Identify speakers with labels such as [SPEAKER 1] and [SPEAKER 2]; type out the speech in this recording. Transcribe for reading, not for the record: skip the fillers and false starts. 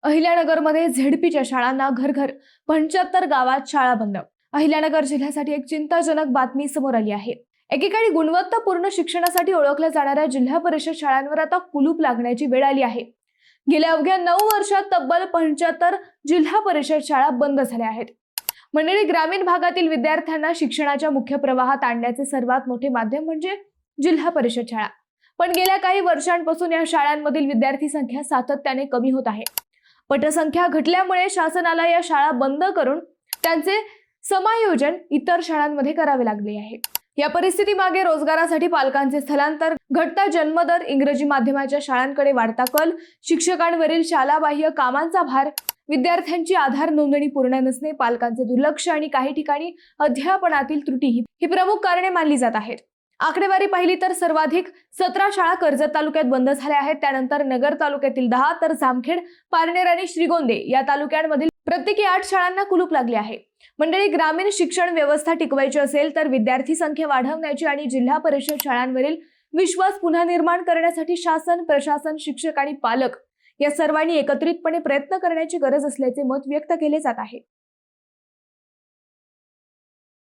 [SPEAKER 1] अहिल्यानगरमध्ये झेडपीच्या शाळांना घर 75 गावात शाळा बंद। अहिल्यानगर जिल्ह्यासाठी एक चिंताजनक बातमी समोर आली आहे। एकेकाळी गुणवत्तापूर्ण शिक्षणासाठी ओळखल्या जाणाऱ्या जिल्हा परिषद शाळांवर आता कुलूप लागण्याची वेळ आली आहे। गेल्या अवघ्या 9 वर्षात तब्बल 75 जिल्हा परिषद शाळा बंद झाल्या आहेत। मंडळी, ग्रामीण भागातील विद्यार्थ्यांना शिक्षणाच्या मुख्य प्रवाहात आणण्याचे सर्वात मोठे माध्यम म्हणजे जिल्हा परिषद शाळा। पण गेल्या काही वर्षांपासून या शाळांमधील विद्यार्थी संख्या सातत्याने कमी होत आहे। पटसंख्या घटल्यामुळे शासनाला या शाळा बंद करून त्यांचे समायोजन इतर शाळांमध्ये करावे लागले आहे। या परिस्थितीमागे रोजगारासाठी पालकांचे स्थलांतर, घटता जन्मदर, इंग्रजी माध्यमाच्या शाळांकडे वाढता कल, शिक्षकांवरील शालाबाह्य कामांचा भार, विद्यार्थ्यांची आधार नोंदणी पूर्ण नसणे, पालकांचे दुर्लक्ष आणि काही ठिकाणी अध्यापनातील त्रुटी ही प्रमुख कारणे मानली जात आहेत। आकडेवारी पाहिली तर सर्वाधिक 17 शाळा कर्जत तालुक्यात बंद झाल्या आहेत। त्यानंतर नगर तालुक्यातील 10 तर जामखेड, पारनेर आणि श्रीगोंदे या तालुक्यांमधील प्रत्येकी 8 शाळांना कुलूप लागले आहे। मंडळी, ग्रामीण शिक्षण व्यवस्था टिकवायची असेल तर विद्यार्थी संख्या वाढवण्याची आणि जिल्हा परिषद शाळांवरील विश्वास पुन्हा निर्माण करण्यासाठी शासन, प्रशासन, शिक्षक आणि पालक या सर्वांनी एकत्रितपणे प्रयत्न करण्याची गरज असल्याचे मत व्यक्त केले जात आहे।